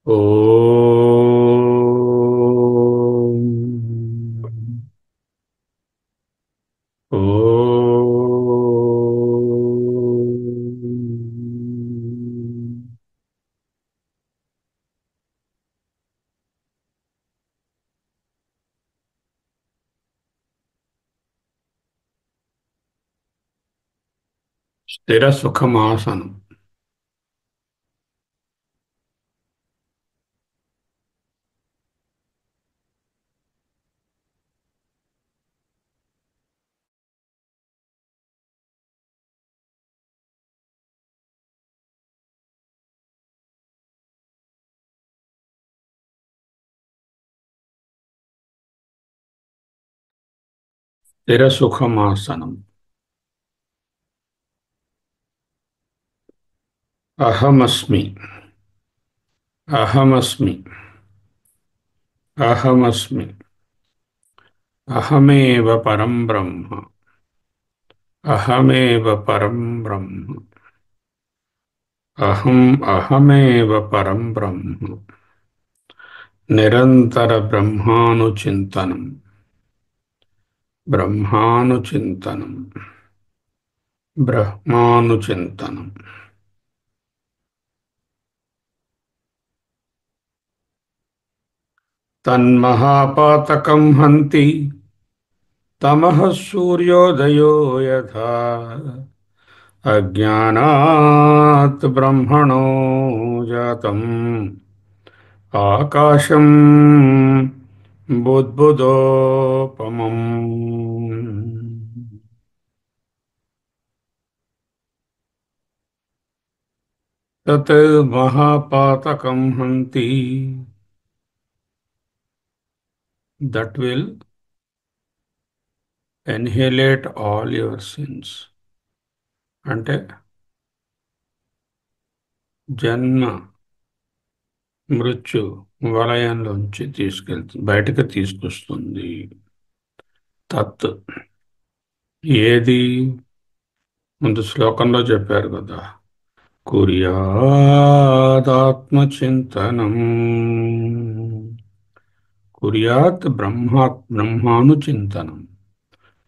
ఓం ఓం స్థిర సుఖమాసనం. స్థిర సుఖమాసనం. అహమస్మి. అహమస్మి. అహమస్మి. అహమేవ పరం బ్రహ్మ. అహమేవ పరం బ్రహ్మ. అహమేవ పరం బ్రహ్మ. నిరంతర బ్రహ్మానుచింతనం. బ్రహ్మానుచింతనం. బ్రహ్మానుచింతనం. తన్మహాపాతకం హంతి తమః సూర్యోదయో యథా అజ్ఞానాత్ బ్రహ్మణో జాతం ఆకాశం బుద్బుదోపమం. తత్ మహాపాతకం హంతి, that will annihilate all your sins. అంటే జన్మ మృత్యు వలయంలోంచి బయటకు తీసుకొస్తుంది. తత్ ఏది? ముందు శ్లోకంలో చెప్పారు కదా, కుర్యాదాత్మచింతనం. కుర్యాత్ బ్రహ్మానుచింతనం.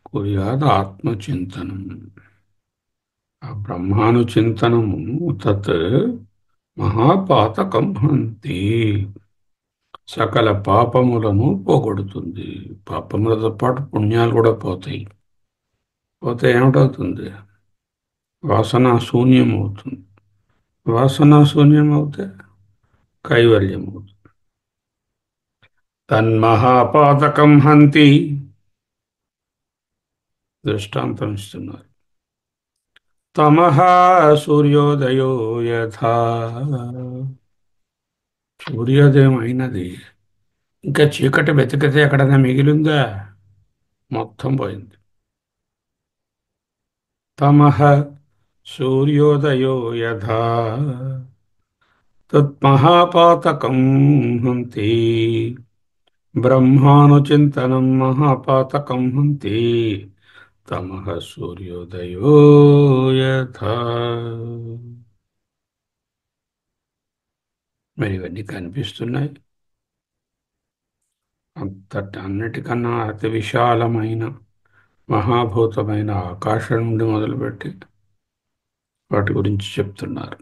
కుర్యాద్ ఆత్మచింతనం. ఆ బ్రహ్మానుచింతనము తత్ మహాపాతకం హంతి, సకల పాపములను పోగొడుతుంది. పాపములతో పాటు పుణ్యాలు కూడా పోతాయి. పోతే ఏమిటవుతుంది? వాసన శూన్యం అవుతుంది. వాసన శూన్యం అవుతే కైవల్యం అవుతుంది. తన్మహాపాతకం హంతి. దృష్టాంతం ఇస్తున్నారు. తమః సూర్యోదయో యథా. సూర్యోదయం అయినది, ఇంకా చీకటి వెతికితే ఎక్కడైనా మిగిలిందా? మొత్తం పోయింది. తమః సూర్యోదయో యథా తన్మహాపాతకం హంతి బ్రహ్మానుచింతనం మహాపాతకం హంతి తమః సూర్యోదయో యథా. మరి ఇవన్నీ కనిపిస్తున్నాయి. అన్నిటికన్నా అతి విశాలమైన మహాభూతమైన ఆకాశం నుండి మొదలుపెట్టి వాటి గురించి చెప్తున్నారు.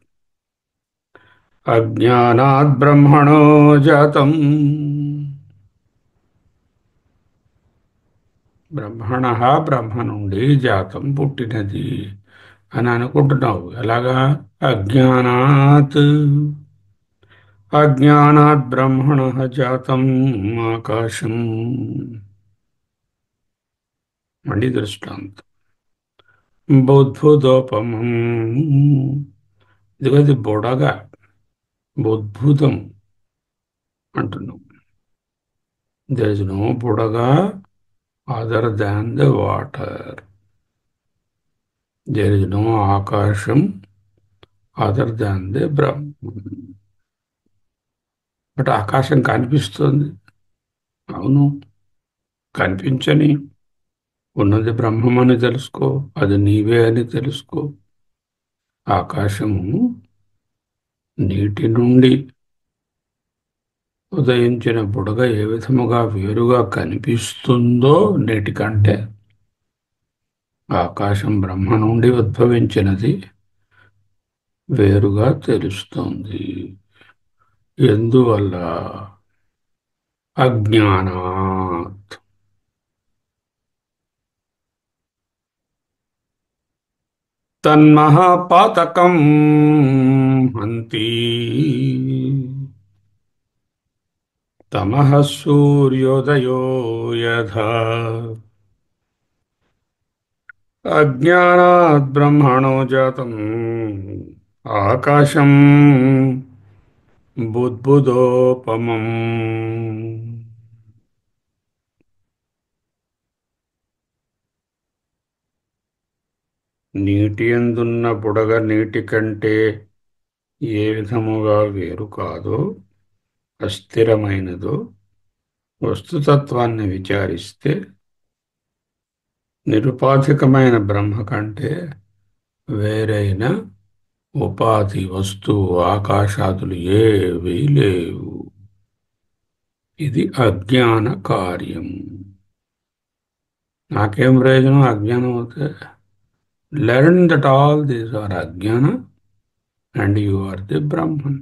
అజ్ఞానాద్ బ్రహ్మణో జాతం. బ్రహ్మణ బ్రహ్మ నుండి జాతం పుట్టినది అని అనుకుంటున్నావు. ఎలాగా? అజ్ఞానాత్. అజ్ఞానాద్ బ్రహ్మణ జాతం ఆకాశం. మళ్ళీ దృష్టాంతం. బుద్భుతోపమం. ఇదిగోది బుడగా, బుద్భుతం అంటున్నాం. There is no budaga other than the water. There is no akasham other than the Brahmam. But ఆకాశం కనిపిస్తుంది. అవును, కనిపించని ఉన్నది బ్రహ్మం అని తెలుసుకో, అది నీవే అని తెలుసుకో. ఆకాశము నీటి నుండి ఉదయించిన బుడగ ఏ విధముగా వేరుగా కనిపిస్తుందో నేటికంటే ఆకాశం బ్రహ్మ నుండి ఉద్భవించినది వేరుగా తెలుస్తోంది. ఎందువల్ల? అజ్ఞానాత్. తన్మహాపాతకం హంతి తమః సూర్యోదయో యథా అజ్ఞానాద్ బ్రహ్మణో జాతం ఆకాశం బుద్బుదోపమం. నీటి యందున్న బుడగ నీటి కంటే ఏ విధముగా వేరు కాదో, అస్థిరమైనదో వస్తుతత్వాన్ని విచారిస్తే నిరుపాధికమైన బ్రహ్మ కంటే వేరైన ఉపాధి వస్తువు ఆకాశాదులు ఏవీ లేవు. ఇది అజ్ఞాన కార్యం. నాకేం ప్రయోజనం అజ్ఞానం అవుతే? Learn that all these are ajnana and you are the Brahman.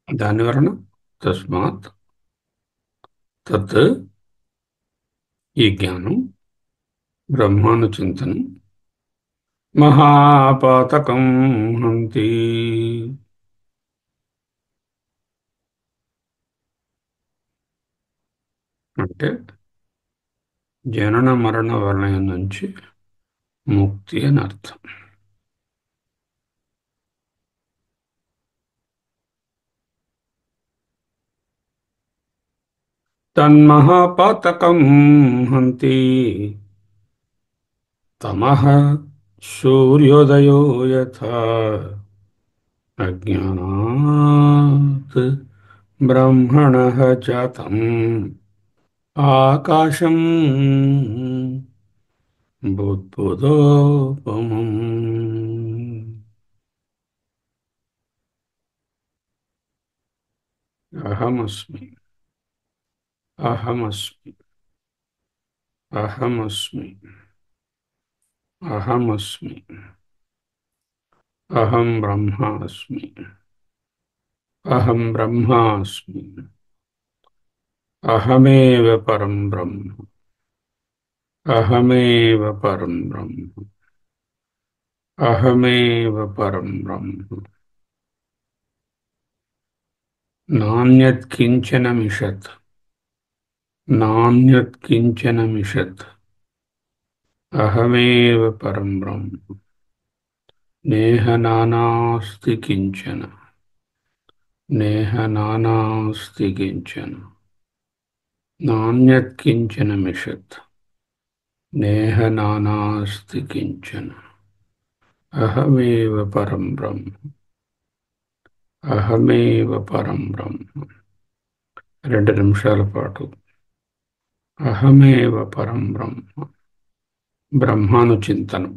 దాని వలన తస్మాత్ తత్ ఈ జ్ఞానం బ్రహ్మానుచింతనం మహాపాతకం హంతి. అంటే జనన మరణ వలయం నుంచి ముక్తి అని అర్థం. తన్మహాపాతకం హంతి తమః సూర్యోదయో యథా అజ్ఞానాత్ బ్రహ్మణః జాతం ఆకాశం బుద్బుదోపమం. అహమస్మి అహమస్మి అహమస్మి అహమస్మి అహం బ్రహ్మాస్మి అహం బ్రహ్మాస్మి అహమేవ పరం బ్రహ్మ అహమేవ పరం బ్రహ్మ అహమేవ పరం బ్రహ్మ నాన్యత్ కించన మిషత్ నాన్యత్ కించన మిషత్ అహమేవ పరం బ్రహ్మ నేహ నానాస్తి కించన నేహ నానాస్తి కించన నాన్యత్ కించన మిషత్ నేహ నానాస్తి కించన అహమేవ పరం బ్రహ్మ అహమేవ పరం బ్రహ్మ. 2 నిమిషాల పాటు అహమేవ పరం బ్రహ్మ బ్రహ్మానుచింతనం.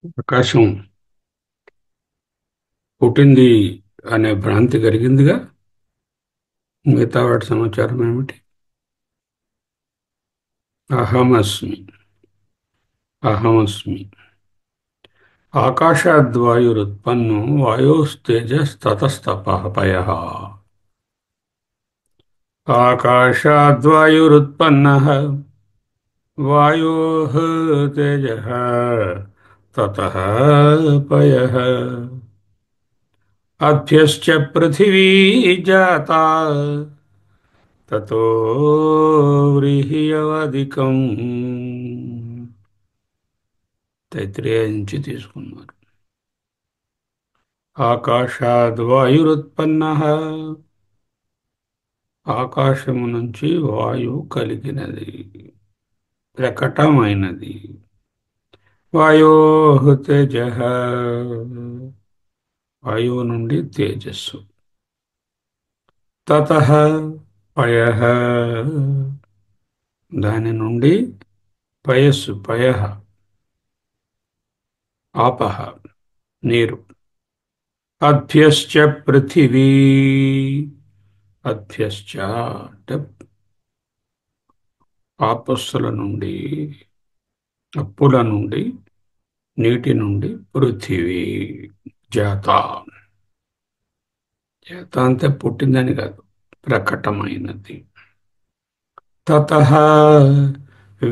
ఆకాశం పుట్టింది అనే భ్రాంతి కలిగిందిగా. మిగతా వాటి సమాచారం ఏమిటి? అహమస్మి. అహమస్మి. ఆకాశాద్వాయురుత్పన్నో వాయోస్తేజస్తతస్తపః. ఆకాశాద్వాయురుత్పన్నः వాయోః తేజः తతः పయः. అభ్యశ్చ పృథివీ జాతా తతో వ్రీహ్యవధికం. తైత్రేయ నుంచి తీసుకున్నారు. ఆకాశాద్వాయురుత్పన్నః, ఆకాశము నుంచి వాయువు కలిగినది, ప్రకటమైనది. వాయోః తేజః, వాయువు నుండి తేజస్సు. తతః పయః, దాని నుండి పయస్సు. పయః ఆపః, నీరు. అభ్యశ్చ పృథివీ, అభ్యశ్చ అంటే ఆపస్సుల నుండి, అప్పుల నుండి, నీటి నుండి. పృథివీ జాత. జాత అంటే పుట్టిందని కాదు, ప్రకటమైనది. తతః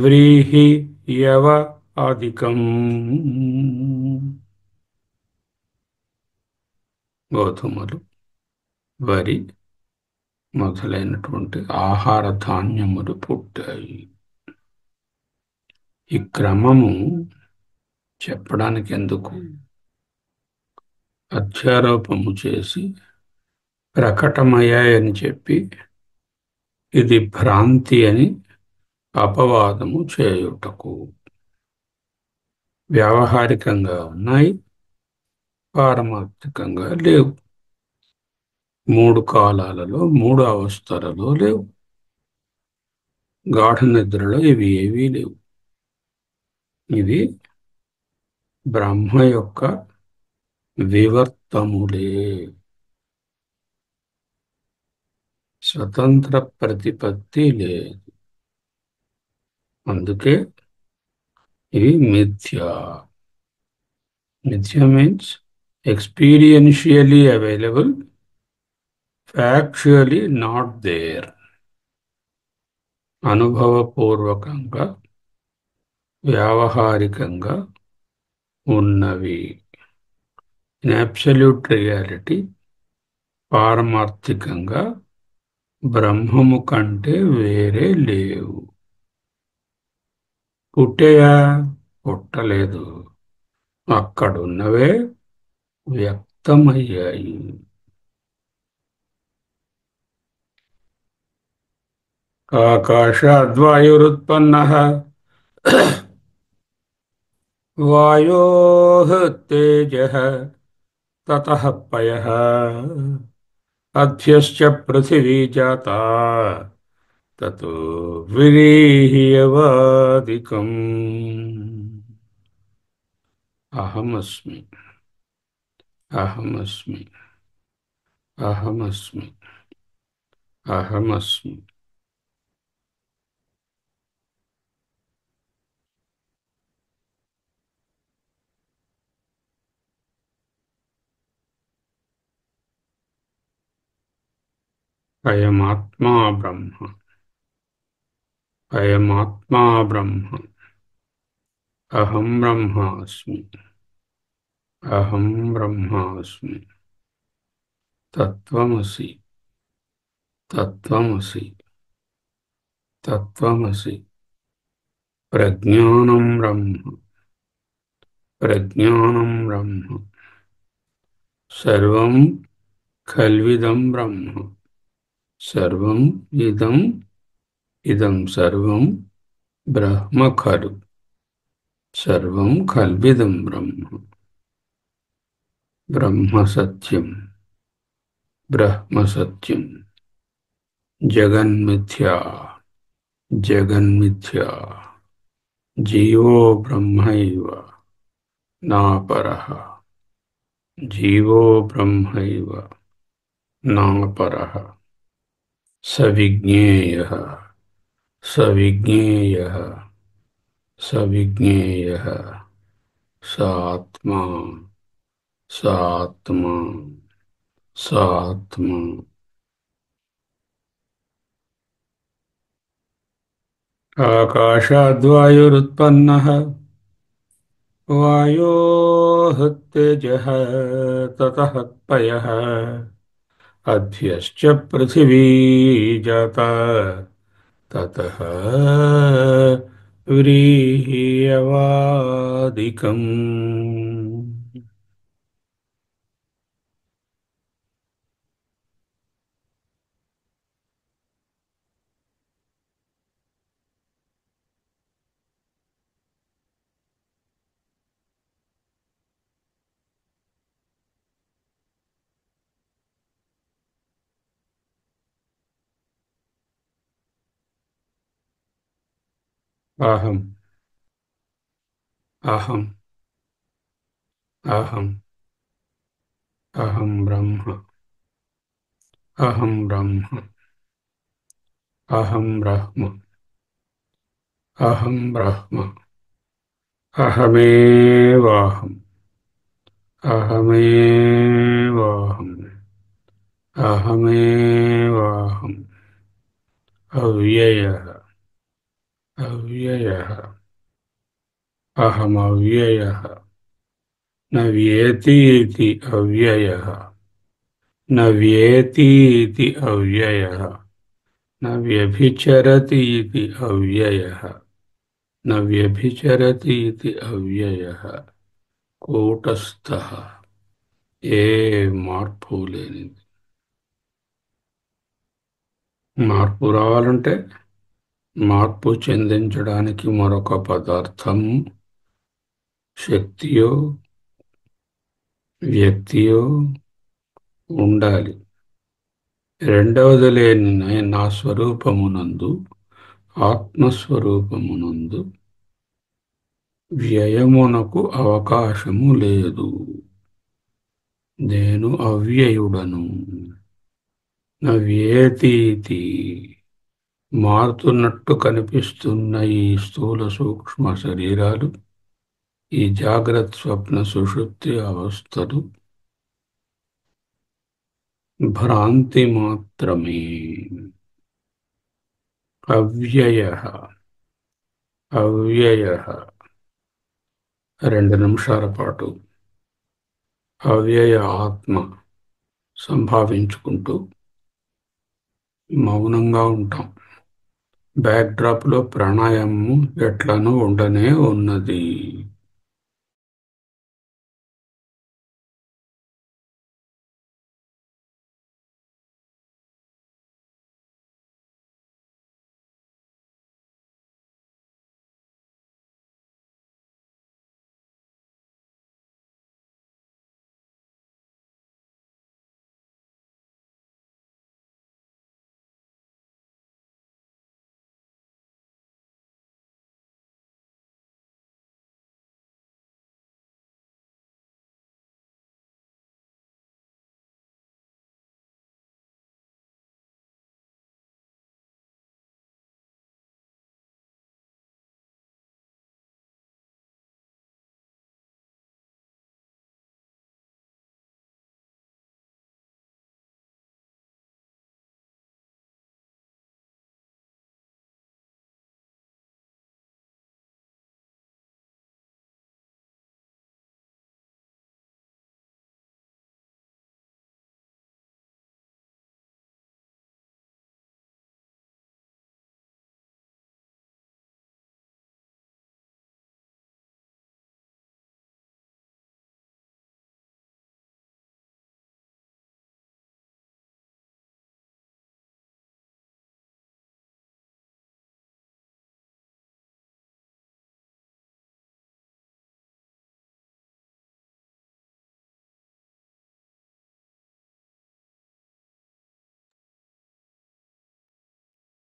వ్రీహి యవ ఆదికం, గోధుమలు, వరి మొదలైనటువంటి ఆహార ధాన్యములు పుట్టాయి. ఈ క్రమము చెప్పడానికి ఎందుకు? అధ్యారోపము చేసి ప్రకటమయ్యాయని చెప్పి ఇది భ్రాంతి అని అపవాదము చేయుటకు. వ్యావహారికంగా ఉన్నాయి, పారమార్థికంగా లేవు. మూడు కాలాలలో, మూడు అవస్థలలో లేవు. గాఢ నిద్రలో ఇవి ఏవీ లేవు. ఇది బ్రహ్మ యొక్క వివర్తములే. స్వతంత్ర ప్రతిపత్తి లేదు. అందుకే ఇవి మిథ్య. మిథ్య మీన్స్ ఎక్స్పీరియన్షియలీ అవైలబుల్, ఫ్యాక్చువలీ నాట్ దేర్. అనుభవపూర్వకంగా, వ్యావహారికంగా ఉన్నవి. ఇన్ అబ్సల్యూట్ రియాలిటీ, పారమార్థికంగా బ్రహ్మము కంటే వేరే లేవు. పుట్టేయా? పుట్టలేదు. అక్కడున్నవే వ్యక్తమయ్యాయి. ఆకాశాద్వాయురుత్పన్నః వాయోః తేజః తతః పయః. అభ్యశ్చ పృథివీ జాతా తతో వ్రీహ్యవాదికం. అహమస్మి. అహమస్మి. అహమస్మి. అహమస్మి. అయమాత్మా బ్రహ్మ. అయమాత్మా బ్రహ్మ. అహం బ్రహ్మాస్మి. అహం బ్రహ్మాస్మి. తత్వమసి. తత్వమసి. తత్వమసి. ప్రజ్ఞానం బ్రహ్మ. ప్రజ్ఞానం బ్రహ్మ. సర్వం ఖల్విదం బ్రహ్మ. సర్వం ఇదం. ఇదం సర్వం బ్రహ్మ ఖలు. సర్వం ఖల్విదం బ్రహ్మ. బ్రహ్మ సత్యం. బ్రహ్మ సత్యం. జగన్మిథ్యా. జగన్మిథ్యా. జీవో బ్రహ్మైవ. नापरः जीवो ब्रह्मैव नापरः सविज्ञेयः सविज्ञेयः सविज्ञेयः सात्मा सात्मा सात्मा आकाशाद्वायुरुत्पन्नः वायोः तेजः ततः पयः अभ्यश्च पृथिवी जाता ततः व्रीह्यवादिकम् अहम् अहम् अहम् अहं ब्रह्म अहं ब्रह्म अहं ब्रह्म अहं ब्रह्म अहमेवाहम् अहमेवाहम् अहमेवाहम् अव्ययः अव्ययः अहमव्ययः न व्येतीति अव्ययः न व्येतीति अव्ययः न व्यभिचरति इति अव्ययः न व्यभिचरति इति अव्ययः కూటస్థః ఏ మార్పు లేనిది. మార్పు రావాలంటే మార్పు చెందించడానికి మరొక పదార్థం శక్తియో వ్యక్తియో ఉండాలి. రెండవది లేని నా స్వరూపమునందు ఆత్మస్వరూపమునందు వ్యయమునకు అవకాశము లేదు. నేను అవ్యయుడను. నవ్యేతీతి మారుతున్నట్టు కనిపిస్తున్న ఈ స్థూల సూక్ష్మ శరీరాలు, ఈ జాగ్రత్త స్వప్న సుషుప్తి అవస్థలు భ్రాంతి మాత్రమే. అవ్యయః అవ్యయః 2 నిమిషాల పాటు అవ్యయ ఆత్మ సంభావించుకుంటూ మౌనంగా ఉంటాం. బ్యాక్డ్రాప్లో ప్రాణాయామము ఎట్లనూ ఉండనే ఉన్నది.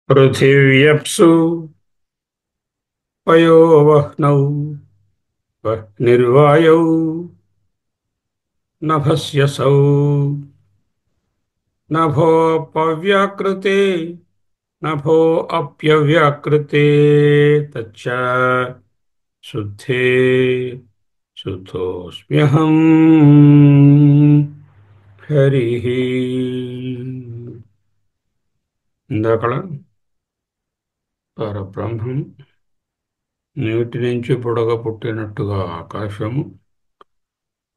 పృథివ్యప్సు పయోవహ్నౌ వహ్నిర్వాయౌ నభస్యసౌ నభోపవ్యాకృతే నభో అప్యవ్యాకృతే తచ్చ శుద్ధే శుద్ధోస్మ్యహం హరిః. ఇందాకడ పరబ్రహ్మం, నీటి నుంచి బుడగ పుట్టినట్టుగా ఆకాశము,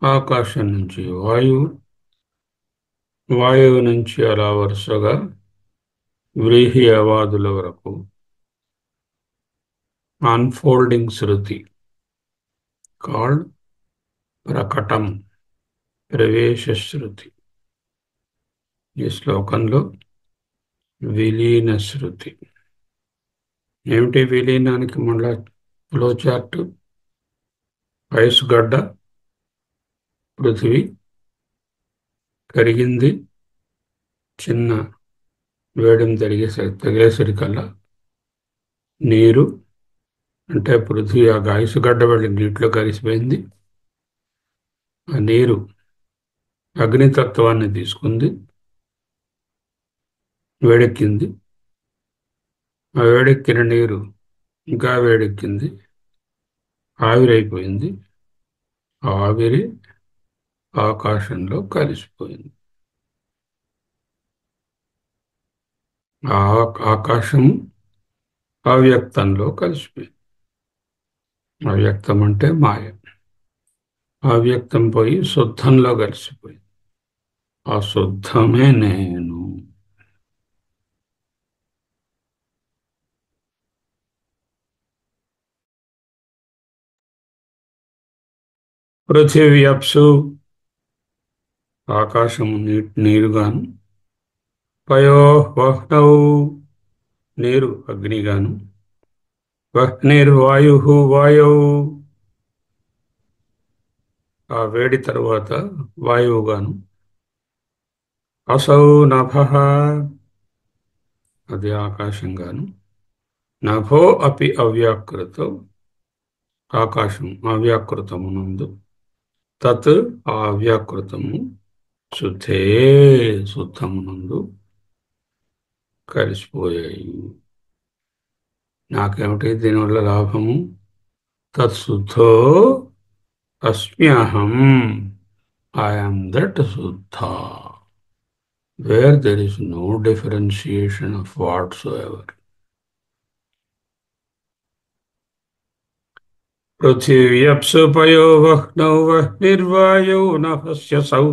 ఆకాశం నుంచి వాయువు, వాయువు నుంచి అలా వరుసగా వ్రీహి అవాదుల వరకు అన్ఫోల్డింగ్ శృతి కాల్డ్ ప్రకటం, ప్రవేశ శృతి. ఈ శ్లోకంలో విలీన శృతి. ఏమిటి విలీనానికి మళ్ళా ఫ్లో చార్ట్? ఐసుగడ్డ పృథివీ కరిగింది, చిన్న వేడిని తగిలేసరికల్లా నీరు, అంటే పృథివీ ఆ ఐసుగడ్డ వెళ్ళి నీటిలో కలిసిపోయింది. ఆ నీరు అగ్నితత్వాన్ని తీసుకుంది, వేడెక్కింది. ఆ వేడెక్కిన నీరు ఇంకా వేడెక్కింది, ఆవిరైపోయింది. ఆ ఆవిరి ఆకాశంలో కలిసిపోయింది. ఆ ఆకాశము అవ్యక్తంలో కలిసిపోయింది. అవ్యక్తం అంటే మాయ. అవ్యక్తం పోయి శుద్ధంలో కలిసిపోయింది. ఆ శుద్ధమే నేను. పృథివ్యప్సు ఆకాశము నీరుగాను, పయో వహ్నౌ నీరు అగ్నిగాను, వహ్నిర్వాయు వాయౌ ఆ వేడి తరువాత వాయువుగాను, అసౌ నభః అది ఆకాశంగాను, నభో అపి అవ్యాకృతో ఆకాశం అవ్యాకృతమునందు, తత్ ఆ అవ్యాకృతము శుద్ధే శుద్ధమునందు కలిసిపోయాయి. నాకేమిటి దీనివల్ల లాభము? తత్శుద్ధో అస్మ్యహం, I am that shuddha, where there is no differentiation of whatsoever. పృథివ్యప్సు పయో వహ్నౌ వహ్నిర్వాయౌ నభస్యసౌ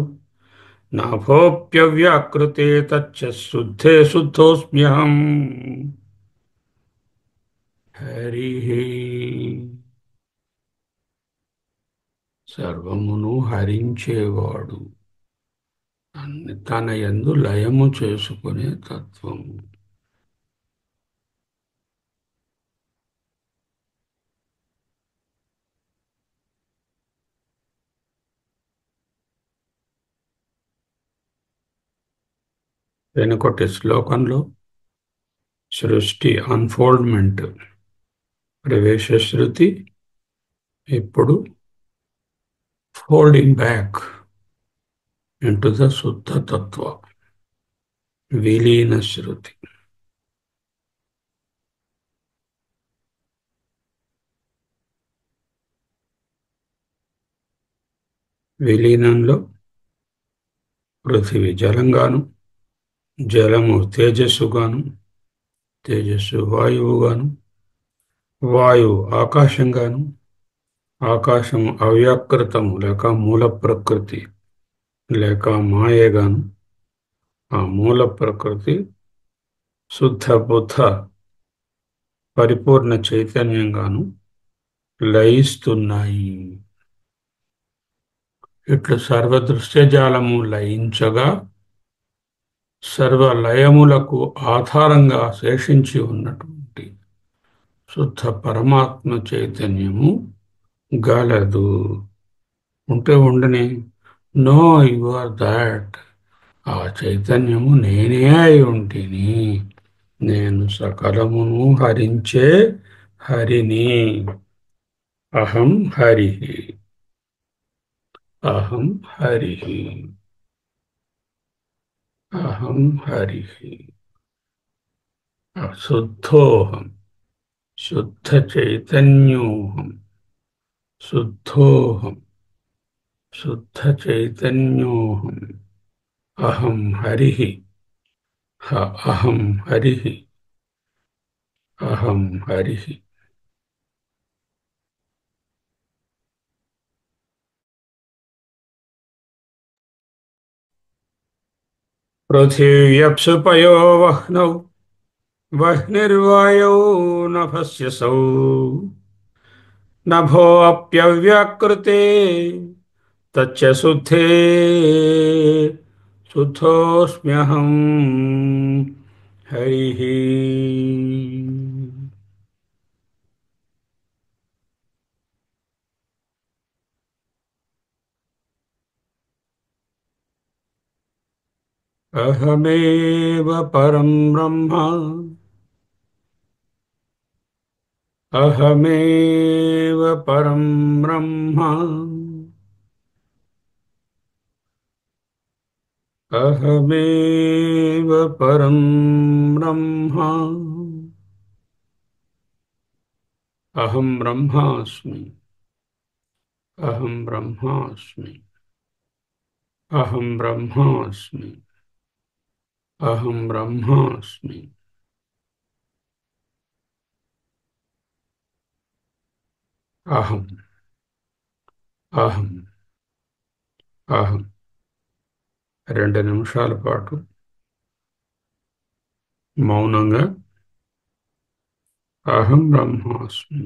నాభోప్యవ్యాకృతే తచ్చ శుద్ధే శుద్ధోస్మ్యహం హరిః. సర్వమును హరించేవాడు, తన యందు లయము చేసుకునే తత్వము. వెనుకటి శ్లోకంలో సృష్టి అన్ఫోల్డ్మెంట్ ప్రవేశ శృతి, ఇప్పుడు ఫోల్డింగ్ బ్యాక్ ఇంటు ద శుద్ధ తత్వ విలీన శృతి. విలీనంలో పృథివీ జలంగాను, జలము తేజస్సుగాను, తేజస్సు వాయువుగాను, వాయువు ఆకాశంగాను, ఆకాశము అవ్యాకృతము లేక మూల ప్రకృతి లేక మాయగాను, ఆ మూల ప్రకృతి శుద్ధ బుద్ధ పరిపూర్ణ చైతన్యంగాను లయిస్తున్నాయి. ఇట్లు సర్వదృశ్యజాలము లయించగా సర్వలయములకు ఆధారంగా శేషించి ఉన్నటువంటి శుద్ధ పరమాత్మ చైతన్యము గలదు. ఉంటే ఉండని, నో యు ఆర్ దాట్, ఆ చైతన్యము నేనే అయి ఉంటిని, నేను సకలమును హరించే హరిని. अहं हरिः अहं हरिः अहं हरिः शुद्धोऽहम् शुद्धचैतन्योऽहम् शुद्धोऽहम् शुद्धचैतन्योऽहम् अहं हरिः अहं हरिः अहं हरिः पृथिव्यप्सु पयो वह्नौ वह्निर्वायौ नभस्य सौ नभोऽप्यव्याकृते तच्च शुद्धे शुद्धोऽस्म्यहम् हरिः अहमेव परं ब्रह्म अहमेव परं ब्रह्म अहमेव परं ब्रह्म अहं ब्रह्मास्मि अहं ब्रह्मास्मि अहं ब्रह्मास्मि अहं ब्रह्मास्मि अहम् अहम् अहं 2 నిమిషాల పాటు మౌనంగా అహం బ్రహ్మాస్మి.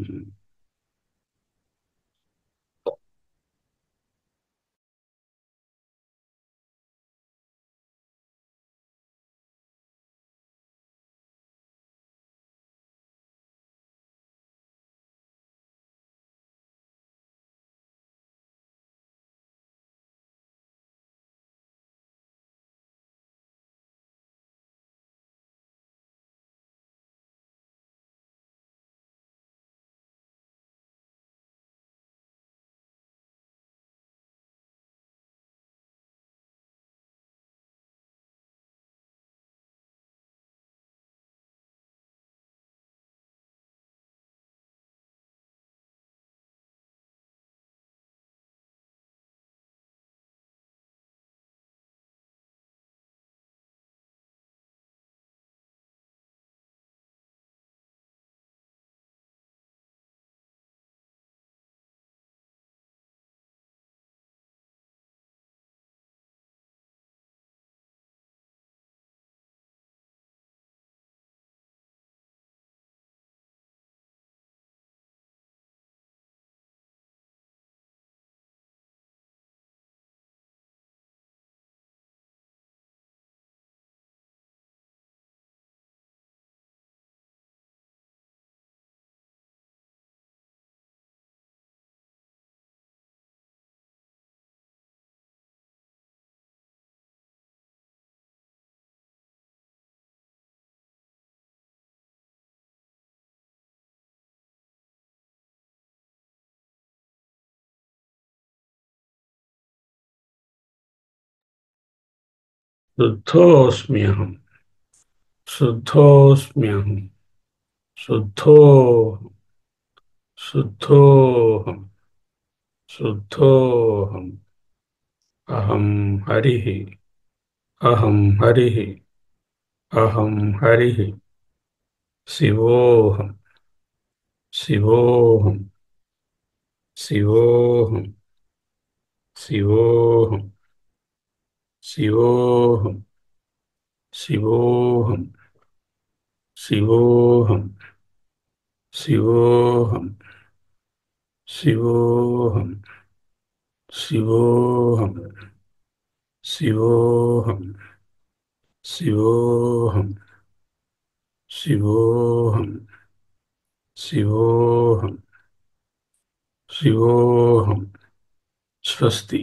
శుద్ధోస్మ్యహం శుద్ధోస్మ్యహం శుద్ధోహం శుద్ధోహం శుద్ధోహం అహం హరిః అహం హరిః అహం హరిః శివోహం శివోహం శివోహం శివోహం శివోహం శివోహం శివోహం శివోహం శివోహం శివోహం శివోహం శివోహం శివోహం శివోహం శివోహం స్వస్తి.